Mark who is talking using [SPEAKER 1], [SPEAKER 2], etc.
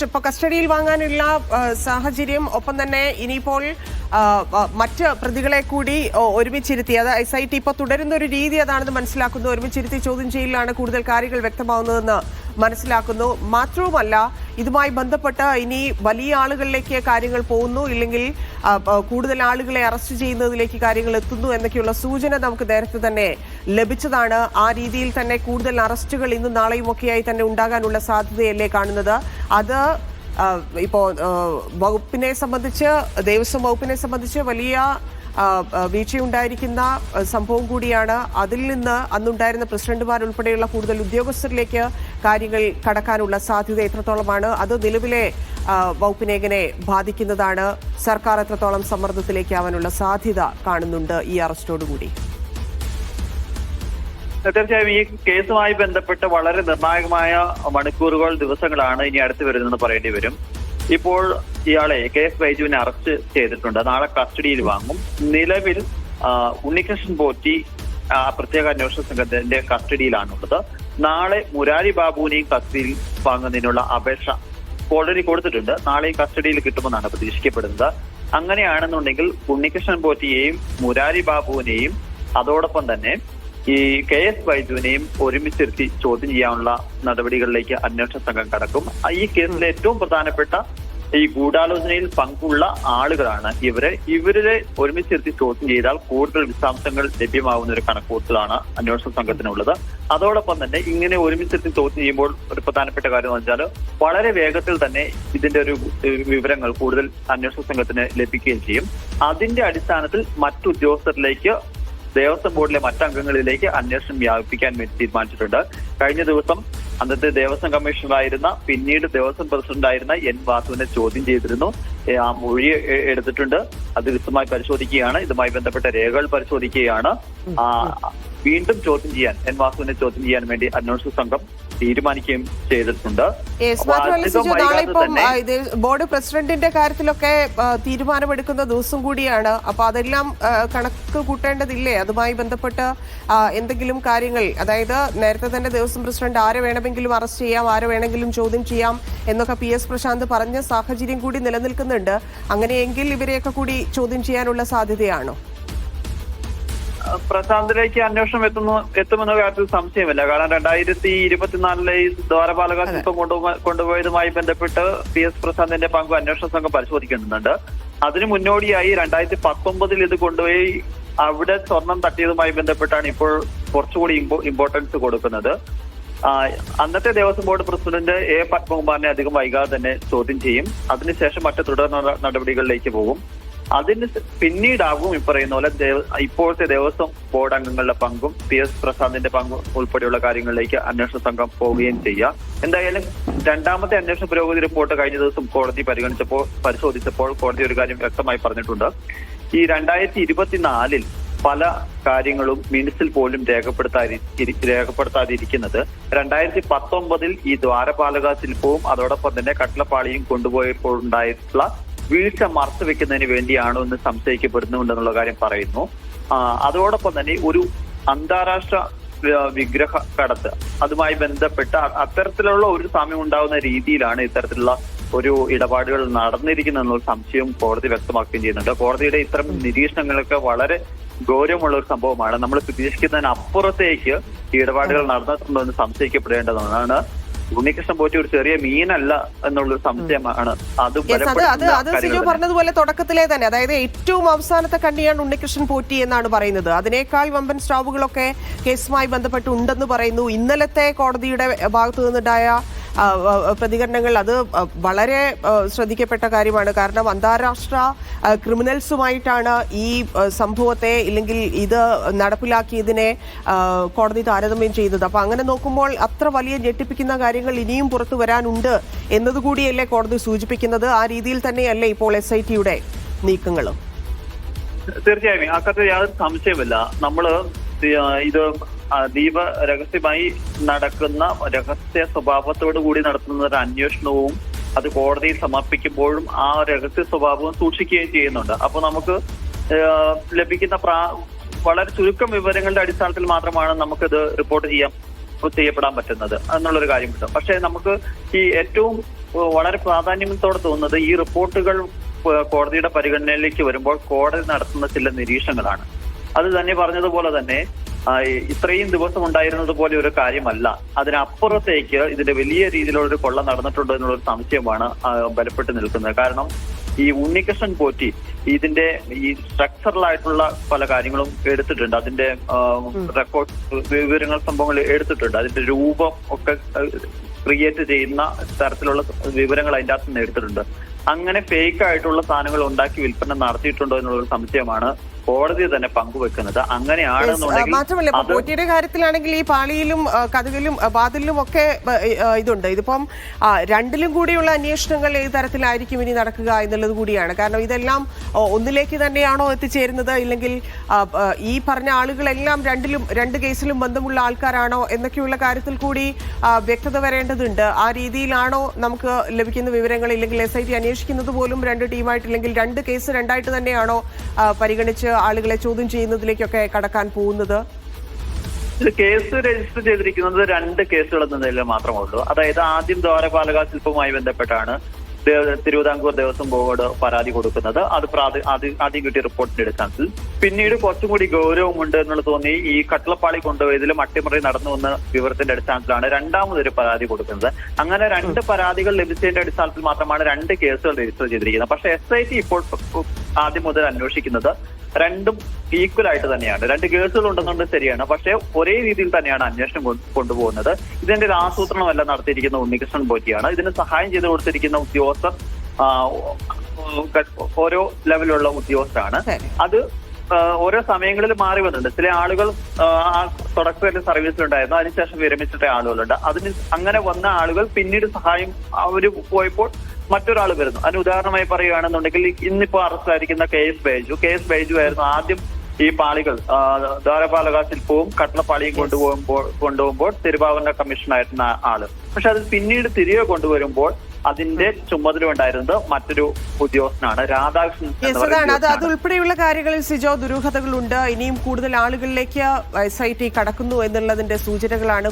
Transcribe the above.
[SPEAKER 1] ഇപ്പൊ കസ്റ്റഡിയിൽ വാങ്ങാനുള്ള സാഹചര്യം, ഒപ്പം തന്നെ ഇനിയിപ്പോൾ മറ്റ് പ്രതികളെ കൂടി ഒരുമിച്ചിരുത്തി, അത് SIT ഇപ്പോൾ തുടരുന്ന ഒരു രീതി അതാണെന്ന് മനസ്സിലാക്കുന്നു. ഒരുമിച്ചിരുത്തി ചോദ്യം ചെയ്യലിലാണ് കൂടുതൽ കാര്യങ്ങൾ വ്യക്തമാവുന്നതെന്ന് മനസ്സിലാക്കുന്നു. മാത്രവുമല്ല, ഇതുമായി ബന്ധപ്പെട്ട് ഇനി വലിയ ആളുകളിലേക്ക് കാര്യങ്ങൾ പോകുന്നു, ഇല്ലെങ്കിൽ കൂടുതൽ ആളുകളെ അറസ്റ്റ് ചെയ്യുന്നതിലേക്ക് കാര്യങ്ങൾ എത്തുന്നു എന്നൊക്കെയുള്ള സൂചന നമുക്ക് നേരത്തെ തന്നെ ലഭിച്ചതാണ്. ആ രീതിയിൽ തന്നെ കൂടുതൽ അറസ്റ്റുകൾ ഇന്നും നാളെയും ഒക്കെയായി തന്നെ ഉണ്ടാകാനുള്ള സാധ്യതയല്ലേ കാണുന്നത്? അത് ഇപ്പോൾ വകുപ്പിനെ സംബന്ധിച്ച്, ദേവസ്വം വകുപ്പിനെ സംബന്ധിച്ച് വലിയ വീഴ്ചയുണ്ടായിരിക്കുന്ന സംഭവം കൂടിയാണ്. അതിൽ നിന്ന് അന്നുണ്ടായിരുന്ന പ്രസിഡന്റുമാരുൾപ്പെടെയുള്ള കൂടുതൽ ഉദ്യോഗസ്ഥരിലേക്ക് കാര്യങ്ങൾ കടക്കാനുള്ള സാധ്യത എത്രത്തോളമാണ്? അത് നിലവിലെ വകുപ്പിനെ എങ്ങനെ ബാധിക്കുന്നതാണ്? സർക്കാർ എത്രത്തോളം സമ്മർദ്ദത്തിലേക്കാവാനുള്ള സാധ്യത കാണുന്നുണ്ട് ഈ അറസ്റ്റോടുകൂടി?
[SPEAKER 2] തീർച്ചയായും ഈ കേസുമായി ബന്ധപ്പെട്ട് വളരെ നിർണായകമായ മണിക്കൂറുകൾ, ദിവസങ്ങളാണ് ഇനി അടുത്ത് വരുന്നതെന്ന് പറയേണ്ടി വരും. ഇപ്പോൾ ഇയാളെ KS ബൈജുവിനെ അറസ്റ്റ് ചെയ്തിട്ടുണ്ട്. നാളെ കസ്റ്റഡിയിൽ വാങ്ങും. നിലവിൽ ഉണ്ണികൃഷ്ണൻ പോറ്റി പ്രത്യേക അന്വേഷണ സംഘത്തിന്റെ കസ്റ്റഡിയിലാണുള്ളത്. നാളെ മുരാരി ബാബുവിനെയും കസ്റ്റഡിയിൽ വാങ്ങുന്നതിനുള്ള അപേക്ഷ ഓൾറെഡി കൊടുത്തിട്ടുണ്ട്. നാളെ കസ്റ്റഡിയിൽ കിട്ടുമെന്നാണ് പ്രതീക്ഷിക്കപ്പെടുന്നത്. അങ്ങനെയാണെന്നുണ്ടെങ്കിൽ ഉണ്ണികൃഷ്ണൻ പോറ്റിയെയും മുരാരി ബാബുവിനെയും അതോടൊപ്പം തന്നെ ഈ KS ബൈജുവിനെയും ഒരുമിച്ചിരുത്തി ചോദ്യം ചെയ്യാനുള്ള നടപടികളിലേക്ക് അന്വേഷണ സംഘം കടക്കും. ഈ കേസിലെ ഏറ്റവും പ്രധാനപ്പെട്ട ഈ ഗൂഢാലോചനയിൽ പങ്കുള്ള ആളുകളാണ് ഇവരെ ഒരുമിച്ചിരുത്തി ചോദ്യം ചെയ്താൽ കൂടുതൽ വിശദാംശങ്ങൾ ലഭ്യമാവുന്ന ഒരു കണക്കുകൂട്ടലാണ് അന്വേഷണ സംഘത്തിനുള്ളത്. അതോടൊപ്പം തന്നെ ഇങ്ങനെ ഒരുമിച്ചിരുത്തി ചോദ്യം ചെയ്യുമ്പോൾ ഒരു പ്രധാനപ്പെട്ട കാര്യം എന്ന് വെച്ചാൽ വളരെ വേഗത്തിൽ തന്നെ ഇതിന്റെ ഒരു വിവരങ്ങൾ കൂടുതൽ അന്വേഷണ സംഘത്തിന് ലഭിക്കുകയും ചെയ്യും. അതിന്റെ അടിസ്ഥാനത്തിൽ മറ്റു ഉദ്യോഗസ്ഥരിലേക്ക്, ദേവസ്വം ബോർഡിലെ മറ്റംഗങ്ങളിലേക്ക് അന്വേഷണം വ്യാപിപ്പിക്കാൻ വേണ്ടി തീരുമാനിച്ചിട്ടുണ്ട്. കഴിഞ്ഞ ദിവസം അന്നത്തെ ദേവസ്വം കമ്മീഷണറായിരുന്ന, പിന്നീട് ദേവസ്വം പ്രസിഡന്റായിരുന്ന N. വാസുവിനെ ചോദ്യം ചെയ്തിരുന്നു. ആ മൊഴി എടുത്തിട്ടുണ്ട്. അത് വിശദമായി പരിശോധിക്കുകയാണ്. ഇതുമായി ബന്ധപ്പെട്ട രേഖകൾ പരിശോധിക്കുകയാണ്. വീണ്ടും ചോദ്യം ചെയ്യാൻ, N. വാസുവിനെ ചോദ്യം ചെയ്യാൻ വേണ്ടി അന്വേഷണ സംഘം തീരുമാനിക്കുകയും ചെയ്തിട്ടുണ്ട്.
[SPEAKER 1] ബോർഡ് പ്രസിഡന്റിന്റെ കാര്യത്തിലൊക്കെ തീരുമാനമെടുക്കുന്ന ദിവസം കൂടിയാണ്. അപ്പൊ അതെല്ലാം കണക്ക് കൂട്ടേണ്ടതില്ലേ? അതുമായി ബന്ധപ്പെട്ട് എന്തെങ്കിലും കാര്യങ്ങൾ, അതായത് നേരത്തെ തന്നെ ദേവസ്വം പ്രസിഡന്റ് ആരെ വേണമെങ്കിലും അറസ്റ്റ് ചെയ്യാം, ആരെ വേണമെങ്കിലും ചോദ്യം ചെയ്യാം എന്നൊക്കെ PS പ്രശാന്ത് പറഞ്ഞ സാഹചര്യം കൂടി നിലനിൽക്കുന്നുണ്ട്. അങ്ങനെയെങ്കിൽ ഇവരെയൊക്കെ കൂടി ചോദ്യം ചെയ്യാനുള്ള സാധ്യതയാണോ?
[SPEAKER 2] പ്രശാന്തിലേക്ക് അന്വേഷണം എത്തുമെന്ന കാര്യത്തിൽ സംശയമില്ല. കാരണം 2024 ഈ ദ്വാരപാലക ശില്പം കൊണ്ടുപോയതുമായി ബന്ധപ്പെട്ട് PS പ്രശാന്തിന്റെ പങ്ക് അന്വേഷണ സംഘം പരിശോധിക്കുന്നുണ്ട്. അതിനു മുന്നോടിയായി 2019 ഇത് കൊണ്ടുപോയി അവിടെ സ്വർണം തട്ടിയതുമായി ബന്ധപ്പെട്ടാണ് ഇപ്പോൾ കുറച്ചുകൂടി ഇമ്പോർട്ടൻസ് കൊടുക്കുന്നത്. അന്നത്തെ ദേവസ്വം ബോർഡ് പ്രസിഡന്റ് A. പത്മകുമാറിനെ അധികം വൈകാതെ തന്നെ ചോദ്യം ചെയ്യും. അതിനുശേഷം മറ്റു തുടർ നടപടികളിലേക്ക് പോകും. അതിന് പിന്നീടാകും പറയുന്ന പോലെ ഇപ്പോഴത്തെ ദേവസ്വം ബോർഡ് അംഗങ്ങളുടെ പങ്കും PS പ്രസാദിന്റെ പങ്കും ഉൾപ്പെടെയുള്ള കാര്യങ്ങളിലേക്ക് അന്വേഷണ സംഘം പോവുകയും ചെയ്യുക. എന്തായാലും രണ്ടാമത്തെ അന്വേഷണ പുരോഗതി റിപ്പോർട്ട് കഴിഞ്ഞ ദിവസം കോടതി പരിശോധിച്ചപ്പോൾ കോടതി ഒരു കാര്യം വ്യക്തമായി പറഞ്ഞിട്ടുണ്ട്. ഈ 2024 പല കാര്യങ്ങളും മിനിറ്റ്സിൽ പോലും രേഖപ്പെടുത്താതിരിക്കുന്നത് 2019 ഈ ദ്വാരപാലക ശില്പവും അതോടൊപ്പം തന്നെ കട്ടളപ്പാളിയും കൊണ്ടുപോയപ്പോൾ ഉണ്ടായിട്ടുള്ള വീഴ്ച മറച്ചു വെക്കുന്നതിന് വേണ്ടിയാണോ എന്ന് സംശയിക്കപ്പെടുന്നുണ്ടെന്നുള്ള കാര്യം പറയുന്നു. അതോടൊപ്പം തന്നെ ഒരു അന്താരാഷ്ട്ര വിഗ്രഹ കടത്ത്, അതുമായി ബന്ധപ്പെട്ട അത്തരത്തിലുള്ള ഒരു സാമ്യം ഉണ്ടാകുന്ന രീതിയിലാണ് ഇത്തരത്തിലുള്ള ഒരു ഇടപാടുകൾ നടന്നിരിക്കുന്നതെന്നുള്ള സംശയം കോടതി വ്യക്തമാക്കുകയും ചെയ്യുന്നുണ്ട്. കോടതിയുടെ ഇത്തരം നിരീക്ഷണങ്ങളൊക്കെ വളരെ ഗൗരവമുള്ള ഒരു സംഭവമാണ്. നമ്മൾ പ്രതീക്ഷിക്കുന്നതിന് അപ്പുറത്തേക്ക് ഈ ഇടപാടുകൾ നടന്നിട്ടുണ്ടോ എന്ന് സംശയിക്കപ്പെടേണ്ടതാണ്. ഉണ്ണികൃഷ്ണൻ പോറ്റി ഒരു ചെറിയ മീനല്ല എന്നുള്ളൊരു സംശയമാണ്. അത്
[SPEAKER 1] സിജു പറഞ്ഞതുപോലെ തുടക്കത്തിലെ തന്നെ, അതായത് ഏറ്റവും അവസാനത്തെ കണ്ണിയാണ് ഉണ്ണികൃഷ്ണൻ പോറ്റി എന്നാണ് പറയുന്നത്. അതിനേക്കാൾ വമ്പൻ സ്റ്റാവുകളൊക്കെ കേസുമായി ബന്ധപ്പെട്ട് ഉണ്ടെന്ന് പറയുന്നു. ഇന്നലത്തെ കോടതിയുടെ ഭാഗത്തു നിന്നുണ്ടായ പ്രതികരണങ്ങൾ അത് വളരെ ശ്രദ്ധിക്കപ്പെട്ട കാര്യമാണ്. കാരണം അന്താരാഷ്ട്ര ക്രിമിനൽസുമായിട്ടാണ് ഈ സംഭവത്തെ, ഇല്ലെങ്കിൽ ഇത് നടപ്പിലാക്കിയതിനെ കോടതി താരതമ്യം ചെയ്തത്. അപ്പൊ അങ്ങനെ നോക്കുമ്പോൾ അത്ര വലിയ ഞെട്ടിപ്പിക്കുന്ന കാര്യങ്ങൾ ഇനിയും പുറത്തു വരാനുണ്ട് എന്നതുകൂടിയല്ലേ കോടതി സൂചിപ്പിക്കുന്നത്? ആ രീതിയിൽ തന്നെയല്ലേ ഇപ്പോൾ SITയുടെ നീക്കങ്ങളും?
[SPEAKER 2] തീർച്ചയായും അക്കാര്യത്തിൽ യാതൊരു സംശയമില്ല. നമ്മള് ഇത് അതീവ രഹസ്യമായി നടക്കുന്ന, രഹസ്യ സ്വഭാവത്തോടു കൂടി നടത്തുന്ന ഒരു അന്വേഷണവും അത് കോടതിയിൽ സമർപ്പിക്കുമ്പോഴും ആ രഹസ്യ സ്വഭാവവും സൂക്ഷിക്കുകയും ചെയ്യുന്നുണ്ട്. അപ്പൊ നമുക്ക് ലഭിക്കുന്ന വളരെ ചുരുക്കം വിവരങ്ങളുടെ അടിസ്ഥാനത്തിൽ മാത്രമാണ് നമുക്കിത് റിപ്പോർട്ട് ചെയ്യാൻ ചെയ്യപ്പെടാൻ പറ്റുന്നത് എന്നുള്ളൊരു കാര്യമുണ്ട്. പക്ഷേ നമുക്ക് ഈ ഏറ്റവും വളരെ പ്രാധാന്യത്തോടെ തോന്നുന്നത് ഈ റിപ്പോർട്ടുകൾ കോടതിയുടെ പരിഗണനയിലേക്ക് വരുമ്പോൾ കോടതി നടത്തുന്ന ചില നിരീക്ഷണങ്ങളാണ്. അത് തന്നെ പറഞ്ഞതുപോലെ തന്നെ ഇത്രയും ദിവസം ഉണ്ടായിരുന്നത് പോലെ ഒരു കാര്യമല്ല, അതിനപ്പുറത്തേക്ക് ഇതിന്റെ വലിയ രീതിയിലുള്ള ഒരു കൊള്ള നടന്നിട്ടുണ്ടോ എന്നുള്ളൊരു സംശയമാണ് ബലപ്പെട്ട് നിൽക്കുന്നത്. കാരണം ഈ ഉണ്ണികൃഷ്ണൻ പോറ്റി ഇതിന്റെ ഈ സ്ട്രക്ചറലായിട്ടുള്ള പല കാര്യങ്ങളും എടുത്തിട്ടുണ്ട്, അതിന്റെ റെക്കോർഡ് വിവരങ്ങൾ സംഭവങ്ങൾ എടുത്തിട്ടുണ്ട്, അതിന്റെ രൂപം ഒക്കെ ക്രിയേറ്റ് ചെയ്യുന്ന തരത്തിലുള്ള വിവരങ്ങൾ അതിന്റെ അകത്ത് നിന്ന് എടുത്തിട്ടുണ്ട്. അങ്ങനെ ഫേക്ക് ആയിട്ടുള്ള സാധനങ്ങൾ ഉണ്ടാക്കി വിൽപ്പന നടത്തിയിട്ടുണ്ടോ എന്നുള്ളൊരു സംശയമാണ് കോടതി തന്നെ പങ്കുവെക്കുന്നത്. അങ്ങനെയാണെന്നുണ്ടെങ്കിൽ
[SPEAKER 1] മാത്രമല്ല പോറ്റിയുടെ കാര്യത്തിലാണെങ്കിൽ ഈ പാളിയിലും കഥകിലും വാതിലിലും ഒക്കെ ഇതുണ്ട്. ഇതിപ്പം രണ്ടിലും കൂടിയുള്ള അന്വേഷണങ്ങൾ ഏത് തരത്തിലായിരിക്കും ഇനി നടക്കുക എന്നുള്ളത് കൂടിയാണ്. കാരണം ഇതെല്ലാം ഒന്നിലേക്ക് തന്നെയാണോ എത്തിച്ചേരുന്നത്, ഇല്ലെങ്കിൽ ഈ പറഞ്ഞ ആളുകളെല്ലാം രണ്ട് കേസിലും ബന്ധമുള്ള ആൾക്കാരാണോ എന്നൊക്കെയുള്ള കാര്യത്തിൽ കൂടി വ്യക്തത വരേണ്ടതുണ്ട്. ആ രീതിയിലാണോ നമുക്ക് ലഭിക്കുന്ന വിവരങ്ങൾ, ഇല്ലെങ്കിൽ SIT അന്വേഷിക്കുന്നത് പോലും രണ്ട് ടീമായിട്ട്, ഇല്ലെങ്കിൽ രണ്ട് കേസ് രണ്ടായിട്ട് തന്നെയാണോ പരിഗണിച്ച് ആളുകളെ ചോദ്യം ചെയ്യുന്നതിലേക്കൊക്കെ കടക്കാൻ പോകുന്നത്?
[SPEAKER 2] ഇത് കേസ് രജിസ്റ്റർ ചെയ്തിരിക്കുന്നത് 2 കേസുകൾ എന്ന നിലയിൽ മാത്രമേ ഉള്ളൂ. അതായത് ആദ്യം ദ്വാരപാലക ശില്പവുമായി ബന്ധപ്പെട്ടാണ് തിരുവിതാംകൂർ ദേവസ്വം ബോർഡ് പരാതി കൊടുക്കുന്നത്. അത് ആദ്യം കിട്ടിയ റിപ്പോർട്ടിന്റെ അടിസ്ഥാനത്തിൽ. പിന്നീട് കുറച്ചും കൂടി ഗൗരവമുണ്ട് എന്നുള്ളത് തോന്നി ഈ കട്ടളപ്പാളി കൊണ്ടുപോയതിലും അട്ടിമറി നടന്നു എന്ന വിവരത്തിന്റെ അടിസ്ഥാനത്തിലാണ് രണ്ടാമതൊരു പരാതി കൊടുക്കുന്നത്. അങ്ങനെ 2 പരാതികൾ ലഭിച്ചതിന്റെ അടിസ്ഥാനത്തിൽ മാത്രമാണ് 2 കേസുകൾ രജിസ്റ്റർ ചെയ്തിരിക്കുന്നത്. പക്ഷേ SIT ഇപ്പോൾ ആദ്യം മുതൽ അന്വേഷിക്കുന്നത് രണ്ടും ഈക്വൽ ആയിട്ട് തന്നെയാണ്. 2 കേസുകൾ ഉണ്ടെന്നുണ്ട് ശരിയാണ്, പക്ഷേ ഒരേ രീതിയിൽ തന്നെയാണ് അന്വേഷണം കൊണ്ടുപോകുന്നത്. ഇതിന്റെ ഒരു ആസൂത്രണമല്ല നടത്തിയിരിക്കുന്ന ഉണ്ണികൃഷ്ണൻ പോറ്റിയാണ്. ഇതിന് സഹായം ചെയ്ത് കൊടുത്തിരിക്കുന്ന ഉദ്യോഗസ്ഥർ ഓരോ ലെവലിലുള്ള ഉദ്യോഗസ്ഥരാണ്. അത് ഓരോ സമയങ്ങളിൽ മാറി വന്നിട്ടുണ്ട്. ചില ആളുകൾ ആ തുടക്കത്തിൽ സർവീസിലുണ്ടായിരുന്നു, അതിനുശേഷം വിരമിച്ചിട്ട ആളുകളുണ്ട്. അതിന് അങ്ങനെ വന്ന ആളുകൾ പിന്നീട് സഹായം അവര് പോയപ്പോൾ മറ്റൊരാൾ വരുന്നു. അതിന് ഉദാഹരണമായി പറയുകയാണെന്നുണ്ടെങ്കിൽ ഇന്നിപ്പോ അറസ്റ്റിലായിരിക്കുന്ന KS ബൈജു ആയിരുന്നു ആദ്യം ഈ പാളികൾ ദ്വാരപാലക ശില്പവും കട്ടളപ്പാളിയും കൊണ്ടുപോകുമ്പോൾ തിരുവാഭരണ കമ്മീഷനായിരുന്ന ആള്. പക്ഷെ അത് പിന്നീട് തിരികെ കൊണ്ടുവരുമ്പോൾ അതിന്റെ ചുമതല ഉണ്ടായിരുന്നത് മറ്റൊരു ഉദ്യോഗസ്ഥനാണ്, രാധാകൃഷ്ണൻ.
[SPEAKER 1] അത് ഉൾപ്പെടെയുള്ള കാര്യങ്ങളിൽ സിജോ ദുരൂഹതകളുണ്ട്. ഇനിയും കൂടുതൽ ആളുകളിലേക്ക് SIT കടക്കുന്നു എന്നുള്ളതിന്റെ സൂചനകളാണ്.